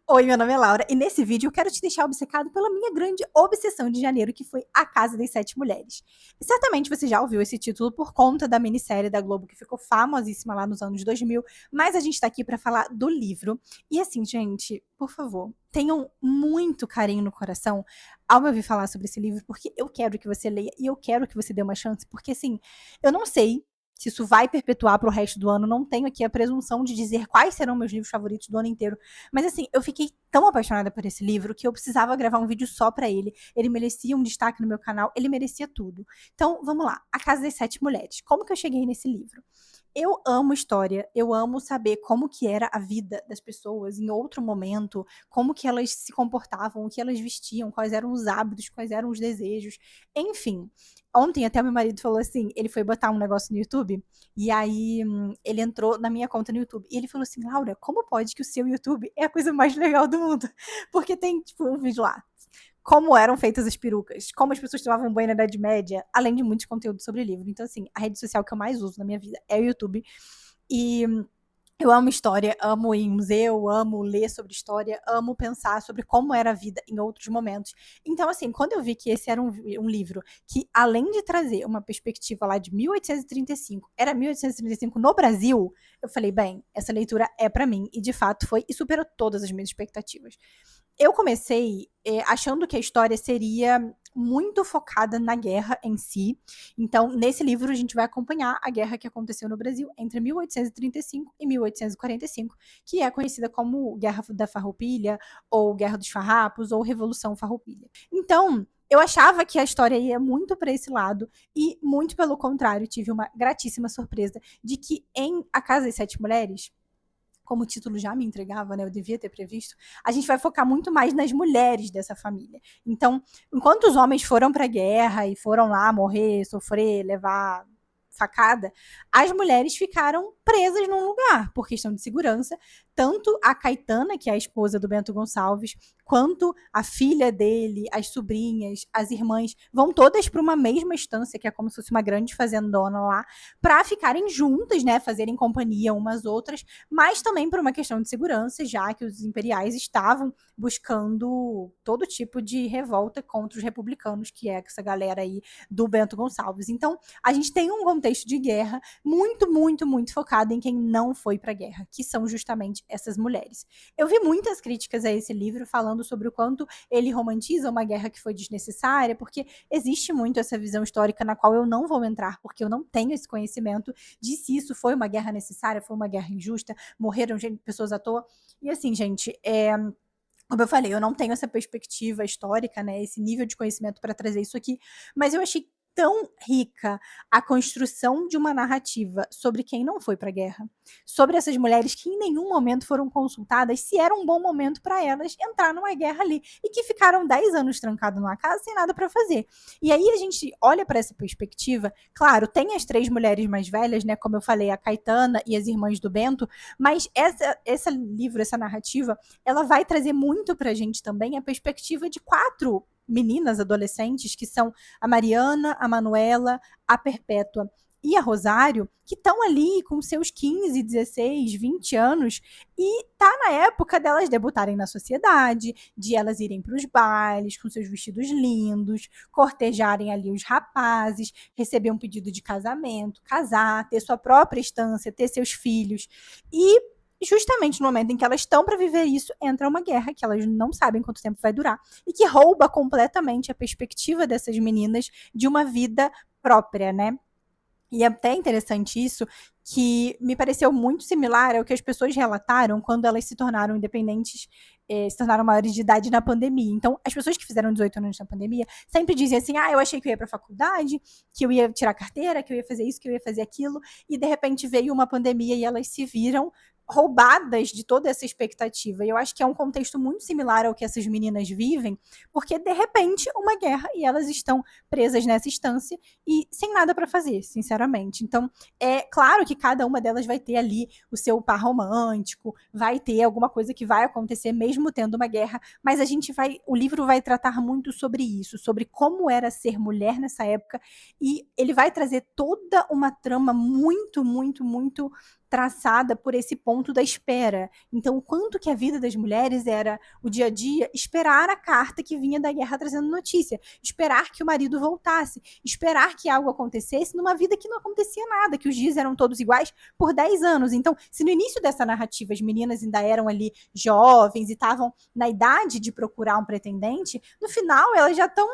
Oi, meu nome é Laura e nesse vídeo eu quero te deixar obcecado pela minha grande obsessão de janeiro, que foi A Casa das Sete Mulheres. E certamente você já ouviu esse título por conta da minissérie da Globo que ficou famosíssima lá nos anos 2000, mas a gente tá aqui pra falar do livro. E assim, gente, por favor, tenham muito carinho no coração ao me ouvir falar sobre esse livro, porque eu quero que você leia e eu quero que você dê uma chance, porque assim, eu não sei se isso vai perpetuar pro resto do ano, não tenho aqui a presunção de dizer quais serão meus livros favoritos do ano inteiro, mas assim, eu fiquei tão apaixonada por esse livro que eu precisava gravar um vídeo só pra ele. Ele merecia um destaque no meu canal, ele merecia tudo. Então, vamos lá. A Casa das Sete Mulheres. Como que eu cheguei nesse livro? Eu amo história, eu amo saber como que era a vida das pessoas em outro momento, como que elas se comportavam, o que elas vestiam, quais eram os hábitos, quais eram os desejos, enfim. Ontem até meu marido falou assim, ele foi botar um negócio no YouTube, e aí ele entrou na minha conta no YouTube, e ele falou assim, Laura, como pode que o seu YouTube é a coisa mais legal do mundo? Porque tem, tipo, um vídeo lá, como eram feitas as perucas, como as pessoas tomavam banho na Idade Média, além de muitos conteúdos sobre livro. Então, assim, a rede social que eu mais uso na minha vida é o YouTube. E eu amo história, amo ir em museu, amo ler sobre história, amo pensar sobre como era a vida em outros momentos. Então, assim, quando eu vi que esse era um livro que, além de trazer uma perspectiva lá de 1835, era 1835 no Brasil, eu falei, bem, essa leitura é para mim. E, de fato, foi e superou todas as minhas expectativas. Eu comecei achando que a história seria muito focada na guerra em si. Então, nesse livro, a gente vai acompanhar a guerra que aconteceu no Brasil entre 1835 e 1845, que é conhecida como Guerra da Farroupilha, ou Guerra dos Farrapos, ou Revolução Farroupilha. Então, eu achava que a história ia muito para esse lado, e muito pelo contrário, tive uma gratíssima surpresa de que em A Casa das Sete Mulheres, como o título já me entregava, né, eu devia ter previsto, a gente vai focar muito mais nas mulheres dessa família. Então, enquanto os homens foram para a guerra e foram lá morrer, sofrer, levar facada, as mulheres ficaram presas num lugar por questão de segurança. Tanto a Caetana, que é a esposa do Bento Gonçalves, quanto a filha dele, as sobrinhas, as irmãs, vão todas para uma mesma estância, que é como se fosse uma grande fazendona lá, para ficarem juntas, né, fazerem companhia umas outras, mas também por uma questão de segurança, já que os imperiais estavam buscando todo tipo de revolta contra os republicanos, que é essa galera aí do Bento Gonçalves. Então, a gente tem um contexto de guerra muito, muito, muito focado em quem não foi para a guerra, que são justamente essas mulheres. Eu vi muitas críticas a esse livro falando sobre o quanto ele romantiza uma guerra que foi desnecessária, porque existe muito essa visão histórica na qual eu não vou entrar, porque eu não tenho esse conhecimento de se isso foi uma guerra necessária, foi uma guerra injusta, morreram pessoas à toa. E assim, gente, como eu falei, eu não tenho essa perspectiva histórica, né, esse nível de conhecimento para trazer isso aqui, mas eu achei tão rica a construção de uma narrativa sobre quem não foi para a guerra, sobre essas mulheres que em nenhum momento foram consultadas se era um bom momento para elas entrar numa guerra ali e que ficaram 10 anos trancadas numa casa sem nada para fazer. E aí a gente olha para essa perspectiva, claro, tem as três mulheres mais velhas, né, como eu falei, a Caetana e as irmãs do Bento, mas esse livro, essa narrativa, ela vai trazer muito pra gente também a perspectiva de quatro meninas adolescentes, que são a Mariana, a Manuela, a Perpétua e a Rosário, que estão ali com seus 15, 16, 20 anos, e tá na época delas debutarem na sociedade, de elas irem para os bailes com seus vestidos lindos, cortejarem ali os rapazes, receber um pedido de casamento, casar, ter sua própria estância, ter seus filhos. E justamente no momento em que elas estão para viver isso, entra uma guerra que elas não sabem quanto tempo vai durar e que rouba completamente a perspectiva dessas meninas de uma vida própria, né? E é até interessante isso, que me pareceu muito similar ao que as pessoas relataram quando elas se tornaram independentes, se tornaram maiores de idade na pandemia. Então, as pessoas que fizeram 18 anos na pandemia sempre dizem assim: ah, eu achei que eu ia para a faculdade, que eu ia tirar carteira, que eu ia fazer isso, que eu ia fazer aquilo, e de repente veio uma pandemia e elas se viram roubadas de toda essa expectativa. E eu acho que é um contexto muito similar ao que essas meninas vivem, porque de repente uma guerra e elas estão presas nessa instância e sem nada para fazer, sinceramente. Então, é claro que cada uma delas vai ter ali o seu par romântico, vai ter alguma coisa que vai acontecer mesmo tendo uma guerra, mas o livro vai tratar muito sobre isso, sobre como era ser mulher nessa época, e ele vai trazer toda uma trama muito, muito, muito traçada por esse ponto da espera. Então, o quanto que a vida das mulheres era o dia a dia, esperar a carta que vinha da guerra trazendo notícia, esperar que o marido voltasse, esperar que algo acontecesse numa vida que não acontecia nada, que os dias eram todos iguais por 10 anos. Então, se no início dessa narrativa as meninas ainda eram ali jovens e estavam na idade de procurar um pretendente, no final elas já estão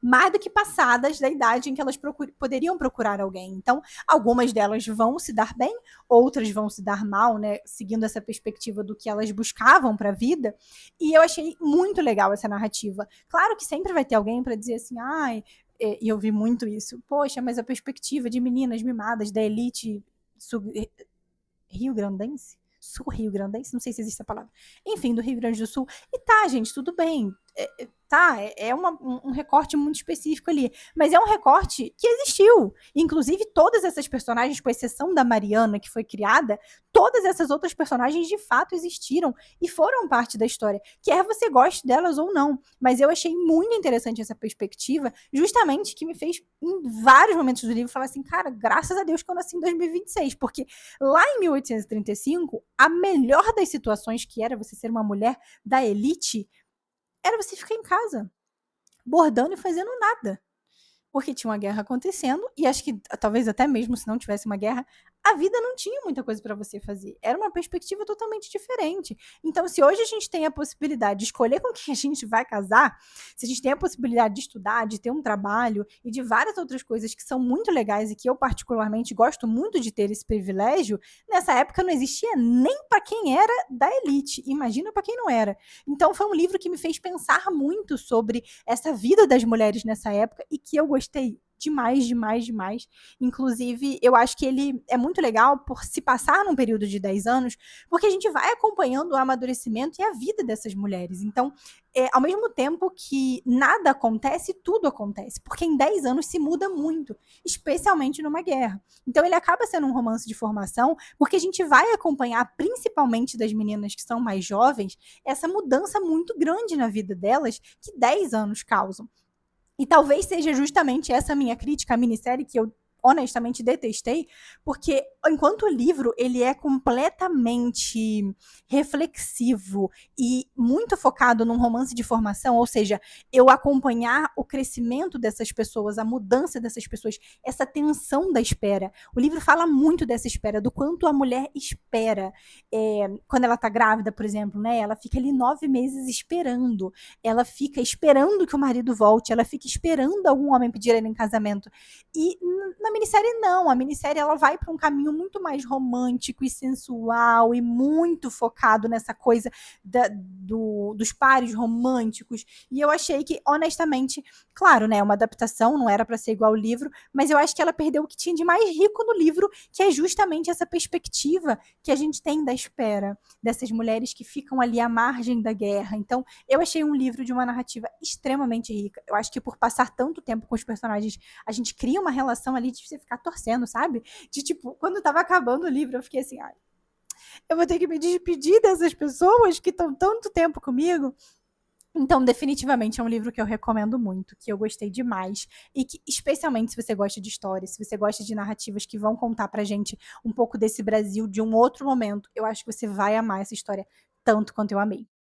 mais do que passadas da idade em que elas poderiam procurar alguém. Então, algumas delas vão se dar bem, outras vão se dar mal, né? Seguindo essa perspectiva do que elas buscavam para a vida. E eu achei muito legal essa narrativa. Claro que sempre vai ter alguém para dizer assim, ai, e eu vi muito isso. Poxa, mas a perspectiva de meninas mimadas da elite rio-grandense? Sul-rio-grandense? Não sei se existe essa palavra. Enfim, do Rio Grande do Sul. E tá, gente, tudo bem. Um recorte muito específico ali. Mas é um recorte que existiu. Inclusive, todas essas personagens, com exceção da Mariana, que foi criada, todas essas outras personagens de fato existiram e foram parte da história. Quer você goste delas ou não. Mas eu achei muito interessante essa perspectiva, justamente que me fez, em vários momentos do livro, falar assim, cara, graças a Deus que eu nasci em 2026, porque lá em 1835, a melhor das situações que era você ser uma mulher da elite era você ficar em casa, bordando e fazendo nada. Porque tinha uma guerra acontecendo, e acho que talvez até mesmo se não tivesse uma guerra, a vida não tinha muita coisa para você fazer. Era uma perspectiva totalmente diferente. Então, se hoje a gente tem a possibilidade de escolher com quem a gente vai casar, se a gente tem a possibilidade de estudar, de ter um trabalho e de várias outras coisas que são muito legais e que eu particularmente gosto muito de ter esse privilégio, nessa época não existia nem para quem era da elite. Imagina para quem não era. Então, foi um livro que me fez pensar muito sobre essa vida das mulheres nessa época e que eu gostei demais, demais, demais. Inclusive, eu acho que ele é muito legal por se passar num período de 10 anos, porque a gente vai acompanhando o amadurecimento e a vida dessas mulheres. Então, ao mesmo tempo que nada acontece, tudo acontece, porque em 10 anos se muda muito, especialmente numa guerra. Então, ele acaba sendo um romance de formação, porque a gente vai acompanhar, principalmente das meninas que são mais jovens, essa mudança muito grande na vida delas que 10 anos causam. E talvez seja justamente essa minha crítica à minissérie que eu honestamente detestei, porque enquanto o livro ele é completamente reflexivo e muito focado num romance de formação, ou seja, eu acompanhar o crescimento dessas pessoas, a mudança dessas pessoas, essa tensão da espera. O livro fala muito dessa espera, do quanto a mulher espera. Quando ela tá grávida, por exemplo, né? Ela fica ali 9 meses esperando. Ela fica esperando que o marido volte, ela fica esperando algum homem pedir ela em casamento. E na minissérie não, a minissérie ela vai para um caminho muito mais romântico e sensual e muito focado nessa coisa dos pares românticos. E eu achei que, honestamente, claro, né, uma adaptação, não era para ser igual ao livro, mas eu acho que ela perdeu o que tinha de mais rico no livro, que é justamente essa perspectiva que a gente tem da espera, dessas mulheres que ficam ali à margem da guerra. Então, eu achei um livro de uma narrativa extremamente rica. Eu acho que por passar tanto tempo com os personagens, a gente cria uma relação ali de você ficar torcendo, sabe? De tipo, quando tava acabando o livro, eu fiquei assim, ai, eu vou ter que me despedir dessas pessoas que estão tanto tempo comigo. Então, definitivamente é um livro que eu recomendo muito, que eu gostei demais. E que, especialmente se você gosta de história, se você gosta de narrativas que vão contar pra gente um pouco desse Brasil de um outro momento, eu acho que você vai amar essa história tanto quanto eu amei.